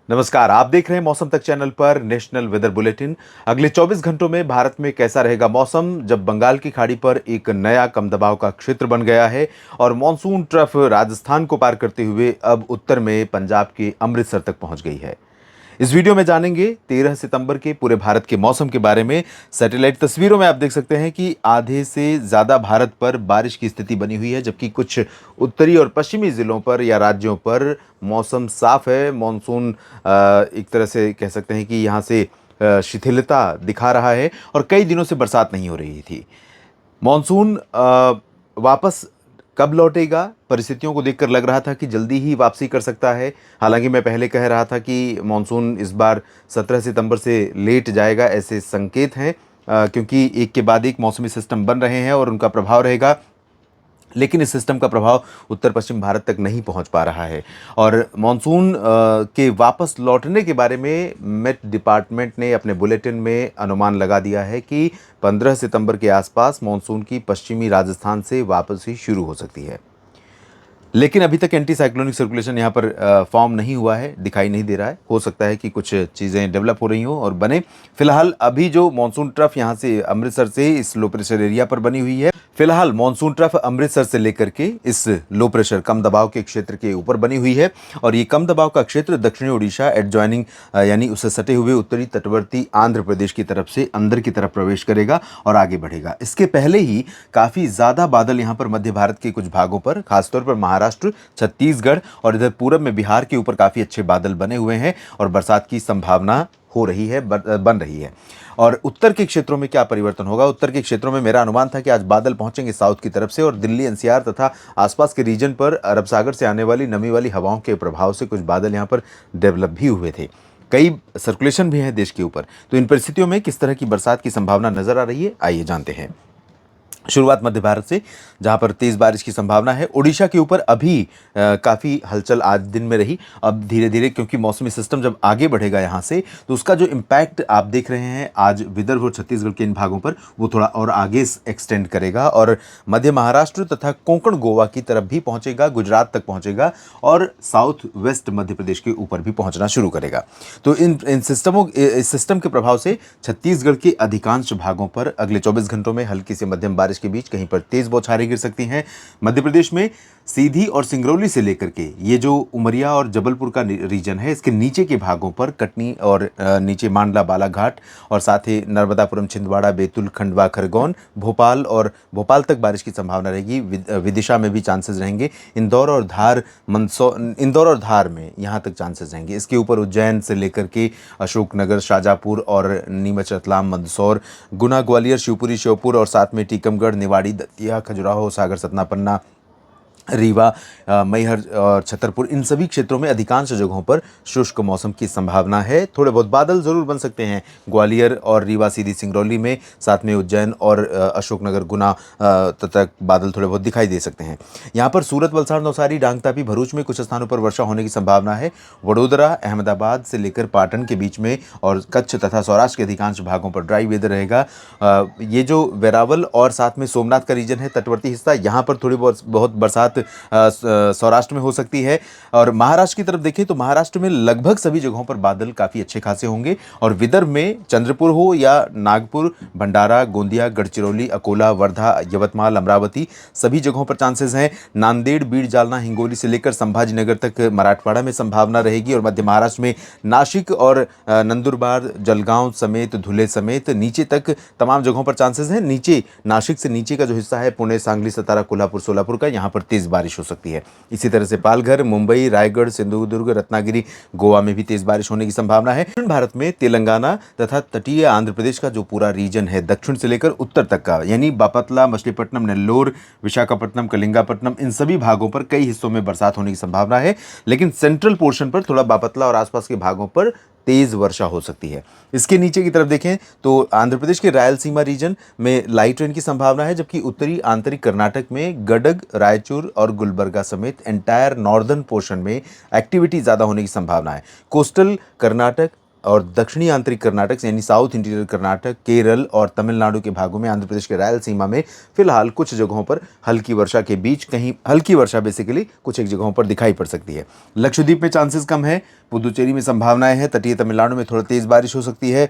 नमस्कार, आप देख रहे हैं मौसम तक चैनल पर नेशनल वेदर बुलेटिन। अगले 24 घंटों में भारत में कैसा रहेगा मौसम, जब बंगाल की खाड़ी पर एक नया कम दबाव का क्षेत्र बन गया है और मॉनसून ट्रफ राजस्थान को पार करते हुए अब उत्तर में पंजाब के अमृतसर तक पहुंच गई है। इस वीडियो में जानेंगे 13 सितंबर के पूरे भारत के मौसम के बारे में। सैटेलाइट तस्वीरों में आप देख सकते हैं कि आधे से ज्यादा भारत पर बारिश की स्थिति बनी हुई है, जबकि कुछ उत्तरी और पश्चिमी जिलों पर या राज्यों पर मौसम साफ है। मॉनसून एक तरह से कह सकते हैं कि यहाँ से शिथिलता दिखा रहा है और कई दिनों से बरसात नहीं हो रही थी। मॉनसून वापस कब लौटेगा, परिस्थितियों को देखकर लग रहा था कि जल्दी ही वापसी कर सकता है। हालांकि मैं पहले कह रहा था कि मॉनसून इस बार 17 सितंबर से लेट जाएगा, ऐसे संकेत हैं क्योंकि एक के बाद एक मौसमी सिस्टम बन रहे हैं और उनका प्रभाव रहेगा। लेकिन इस सिस्टम का प्रभाव उत्तर पश्चिम भारत तक नहीं पहुंच पा रहा है और मॉनसून के वापस लौटने के बारे में मेट डिपार्टमेंट ने अपने बुलेटिन में अनुमान लगा दिया है कि 15 सितंबर के आसपास मॉनसून की पश्चिमी राजस्थान से वापसी शुरू हो सकती है। लेकिन अभी तक एंटी साइक्लोनिक सर्कुलेशन यहाँ पर फॉर्म नहीं हुआ है, दिखाई नहीं दे रहा है। हो सकता है कि कुछ चीज़ें डेवलप हो रही हों और बने। फिलहाल अभी जो मॉनसून ट्रफ यहाँ से अमृतसर से इस लो प्रेशर एरिया पर बनी हुई है, फिलहाल मॉनसून ट्रफ अमृतसर से लेकर के इस लो प्रेशर कम दबाव के क्षेत्र के ऊपर बनी हुई है और ये कम दबाव का क्षेत्र दक्षिणी उड़ीसा एडजॉइनिंग यानी उससे सटे हुए उत्तरी तटवर्ती आंध्र प्रदेश की तरफ से अंदर की तरफ प्रवेश करेगा और आगे बढ़ेगा। इसके पहले ही काफ़ी ज़्यादा बादल यहाँ पर मध्य भारत के कुछ भागों पर, खासतौर पर महाराष्ट्र, छत्तीसगढ़ और इधर पूरब में बिहार के ऊपर काफ़ी अच्छे बादल बने हुए हैं और बरसात की संभावना हो रही है, बन रही है। और उत्तर के क्षेत्रों में क्या परिवर्तन होगा? उत्तर के क्षेत्रों में मेरा अनुमान था कि आज बादल पहुंचेंगे साउथ की तरफ से और दिल्ली एनसीआर तथा आसपास के रीजन पर अरब सागर से आने वाली नमी वाली हवाओं के प्रभाव से कुछ बादल यहां पर डेवलप भी हुए थे। कई सर्कुलेशन भी हैं देश के ऊपर। तो इन परिस्थितियों में किस तरह की बरसात की संभावना नजर आ रही है, आइए जानते हैं। शुरुआत मध्य भारत से, जहां पर तेज बारिश की संभावना है। ओडिशा के ऊपर अभी काफ़ी हलचल आज दिन में रही। अब धीरे धीरे क्योंकि मौसमी सिस्टम जब आगे बढ़ेगा यहाँ से, तो उसका जो इम्पैक्ट आप देख रहे हैं आज विदर्भ और छत्तीसगढ़ के इन भागों पर, वो थोड़ा और आगे एक्सटेंड करेगा और मध्य महाराष्ट्र तथा कोंकण गोवा की तरफ भी पहुंचेगा, गुजरात तक पहुंचेगा और साउथ वेस्ट मध्य प्रदेश के ऊपर भी पहुंचना शुरू करेगा। तो इस सिस्टम के प्रभाव से छत्तीसगढ़ के अधिकांश भागों पर अगले 24 घंटों में हल्की से मध्यम बारिश के बीच कहीं पर तेज बौछारें गिर सकती हैं। मध्य प्रदेश में सीधी और सिंगरौली से लेकर के ये जो उमरिया और जबलपुर का रीजन है, इसके नीचे के भागों पर कटनी और नीचे मांडला बालाघाट और साथ ही नर्मदापुरम, छिंदवाड़ा, बैतूल, खंडवा, खरगोन, भोपाल तक बारिश की संभावना रहेगी। विदिशा में भी चांसेस रहेंगे। इंदौर और धार में यहाँ तक चांसेस रहेंगे। इसके ऊपर उज्जैन से लेकर के अशोकनगर, शाजापुर और नीमच, रतलाम, मंदसौर, गुना, ग्वालियर, शिवपुरी, श्योपुर और साथ में टीकमगढ़, निवाड़ी, दतिया, खजुराहो, सागर, सतना, पन्ना, रीवा, मैहर और छतरपुर, इन सभी क्षेत्रों में अधिकांश जगहों पर शुष्क मौसम की संभावना है। थोड़े बहुत बादल जरूर बन सकते हैं ग्वालियर और रीवा, सीधी, सिंगरौली में, साथ में उज्जैन और अशोकनगर, गुना तक बादल थोड़े बहुत दिखाई दे सकते हैं। यहाँ पर सूरत, वलसाड़, नौसारी, डांग, तापी, भरूच में कुछ स्थानों पर वर्षा होने की संभावना है। वडोदरा, अहमदाबाद से लेकर पाटन के बीच में और कच्छ तथा सौराष्ट्र के अधिकांश भागों पर ड्राई वेदर रहेगा। ये जो वेरावल और साथ में सोमनाथ का रीजन है, तटवर्ती हिस्सा, यहाँ पर थोड़ी बहुत बरसात सौराष्ट्र में हो सकती है। और महाराष्ट्र की तरफ देखें तो महाराष्ट्र में लगभग सभी जगहों पर बादल काफ़ी अच्छे खासे होंगे और विदर्भ में चंद्रपुर हो या नागपुर, भंडारा, गोंदिया, गढ़चिरौली, अकोला, वर्धा, यवतमाल, अमरावती, सभी जगहों पर चांसेस हैं। नांदेड़, बीड़, जालना, हिंगोली से लेकर संभाजीनगर तक मराठवाड़ा में संभावना रहेगी और मध्य महाराष्ट्र में नासिक और नंदुरबार, जलगांव समेत, धुले समेत नीचे तक तमाम जगहों पर चांसेस हैं। नीचे नासिक से नीचे का जो हिस्सा है, पुणे, सांगली, सतारा, कोल्हापुर, सोलापुर का, यहाँ पर तेज बारिश हो सकती है। इसी तरह से पालघर, मुंबई, रायगढ़, सिंधुदुर्ग, रत्नागिरी, गोवा में भी तेज बारिश होने की संभावना है। दक्षिण भारत में तेलंगाना तथा तटीय आंध्र प्रदेश का जो पूरा रीजन है, दक्षिण से लेकर उत्तर तक का, यानी बापतला, मछलीपट्टनम, नेल्लोर, विशाखापट्टनम, कलिंगापट्टनम, इन सभी भागों पर कई हिस्सों में बरसात होने की संभावना है। लेकिन सेंट्रल पोर्शन पर थोड़ा बापतला और आसपास के भागों पर तेज वर्षा हो सकती है। इसके नीचे की तरफ देखें तो आंध्र प्रदेश के रायलसीमा रीजन में लाइट रेन की संभावना है, जबकि उत्तरी आंतरिक कर्नाटक में गडग, रायचूर और गुलबर्गा समेत एंटायर नॉर्दर्न पोर्शन में एक्टिविटी ज़्यादा होने की संभावना है। कोस्टल कर्नाटक, और दक्षिणी आंतरिक कर्नाटक यानी साउथ इंटीरियर कर्नाटक, केरल और तमिलनाडु के भागों में, आंध्र प्रदेश के रायलसीमा में फिलहाल कुछ जगहों पर हल्की वर्षा के बीच कहीं हल्की वर्षा बेसिकली कुछ एक जगहों पर दिखाई पड़ सकती है। लक्षद्वीप में चांसेस कम है, पुदुचेरी में संभावनाएं हैं, तटीय तमिलनाडु में थोड़ा तेज बारिश हो सकती है,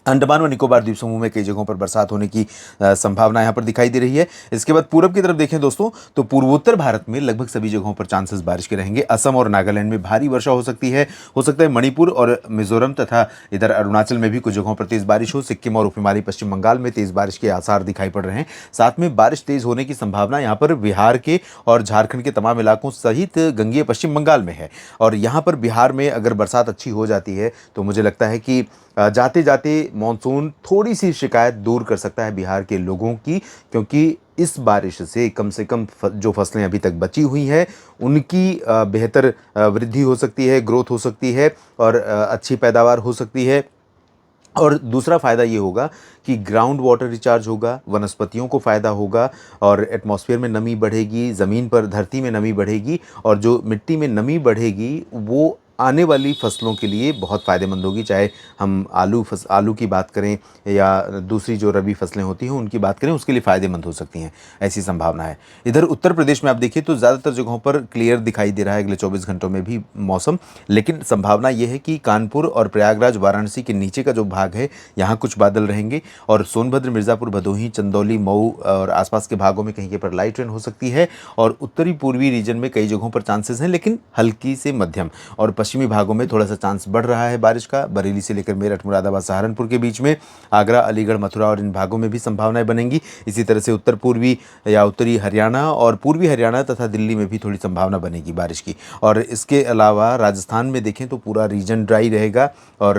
अंडमान व निकोबार द्वीप समूह में कई जगहों पर बरसात होने की संभावना यहाँ पर दिखाई दे रही है। इसके बाद पूरब की तरफ देखें दोस्तों, तो पूर्वोत्तर भारत में लगभग सभी जगहों पर चांसेस बारिश के रहेंगे। असम और नागालैंड में भारी वर्षा हो सकती है, हो सकता है मणिपुर और मिजोरम तथा इधर अरुणाचल में भी कुछ जगहों पर तेज बारिश हो। सिक्किम और उपहिमालयी पश्चिम बंगाल में तेज बारिश के आसार दिखाई पड़ रहे हैं। साथ में बारिश तेज होने की संभावना यहाँ पर बिहार के और झारखंड के तमाम इलाकों सहित गंगेय पश्चिम बंगाल में है। और यहाँ पर बिहार में अगर बरसात अच्छी हो जाती है तो मुझे लगता है कि जाते जाते मानसून थोड़ी सी शिकायत दूर कर सकता है बिहार के लोगों की, क्योंकि इस बारिश से कम जो फसलें अभी तक बची हुई हैं उनकी बेहतर वृद्धि हो सकती है, ग्रोथ हो सकती है और अच्छी पैदावार हो सकती है। और दूसरा फ़ायदा ये होगा कि ग्राउंड वाटर रिचार्ज होगा, वनस्पतियों को फ़ायदा होगा और एटमॉस्फेयर में नमी बढ़ेगी, ज़मीन पर धरती में नमी बढ़ेगी और जो मिट्टी में नमी बढ़ेगी वो आने वाली फसलों के लिए बहुत फ़ायदेमंद होगी। चाहे हम आलू की बात करें या दूसरी जो रबी फसलें होती हैं उनकी बात करें, उसके लिए फ़ायदेमंद हो सकती हैं, ऐसी संभावना है। इधर उत्तर प्रदेश में आप देखिए तो ज़्यादातर जगहों पर क्लियर दिखाई दे रहा है अगले 24 घंटों में भी मौसम, लेकिन संभावना ये है कि कानपुर और प्रयागराज, वाराणसी के नीचे का जो भाग है यहाँ कुछ बादल रहेंगे और सोनभद्र, मिर्ज़ापुर, भदोही, चंदौली, मऊ और आसपास के भागों में कहीं पर लाइट रेन हो सकती है। और उत्तरी पूर्वी रीजन में कई जगहों पर चांसेस हैं, लेकिन हल्की से मध्यम। और पश्चिमी भागों में थोड़ा सा चांस बढ़ रहा है बारिश का, बरेली से लेकर मेरठ, मुरादाबाद, सहारनपुर के बीच में, आगरा, अलीगढ़, मथुरा और इन भागों में भी संभावनाएं बनेंगी। इसी तरह से उत्तर पूर्वी या उत्तरी हरियाणा और पूर्वी हरियाणा तथा दिल्ली में भी थोड़ी संभावना बनेगी बारिश की। और इसके अलावा राजस्थान में देखें तो पूरा रीजन ड्राई रहेगा और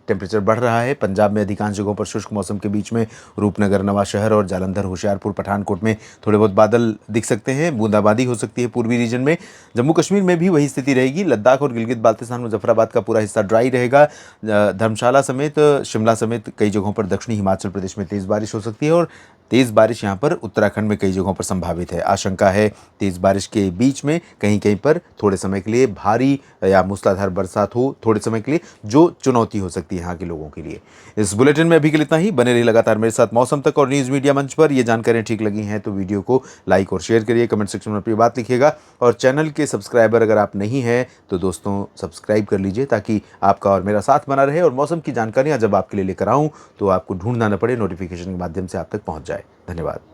टेम्परेचर बढ़ रहा है। पंजाब में अधिकांश जगहों पर शुष्क मौसम के बीच में रूपनगर, नवा शहर और जालंधर, होशियारपुर, पठानकोट में थोड़े बहुत बादल दिख सकते हैं, बूंदाबांदी हो सकती है पूर्वी रीजन में। जम्मू कश्मीर में भी वही स्थिति रहेगी। लद्दाख और गिलगित बाल्तिस्तान, मुजफ्फराबाद का पूरा हिस्सा ड्राई रहेगा। धर्मशाला समेत, शिमला समेत कई जगहों पर दक्षिणी हिमाचल प्रदेश में तेज़ बारिश हो सकती है और तेज़ बारिश यहाँ पर उत्तराखंड में कई जगहों पर संभावित है। आशंका है तेज़ बारिश के बीच में कहीं कहीं पर थोड़े समय के लिए भारी या मूसलाधार बरसात हो थोड़े समय के लिए, जो चुनौती हो सकती है यहाँ के लोगों के लिए। इस बुलेटिन में अभी के लिए इतना ही। बने रहिए लगातार मेरे साथ मौसम तक और न्यूज़ मीडिया मंच पर। ये जानकारियाँ ठीक लगी हैं तो वीडियो को लाइक और शेयर करिए, कमेंट सेक्शन में अपनी बात लिखिएगा और चैनल के सब्सक्राइबर अगर आप नहीं हैं तो दोस्तों सब्सक्राइब कर लीजिए ताकि आपका और मेरा साथ बना रहे और मौसम की जानकारियाँ जब आपके लिए लेकर आऊँ तो आपको ढूंढना न पड़े, नोटिफिकेशन के माध्यम से आप तक पहुँच जाए। धन्यवाद।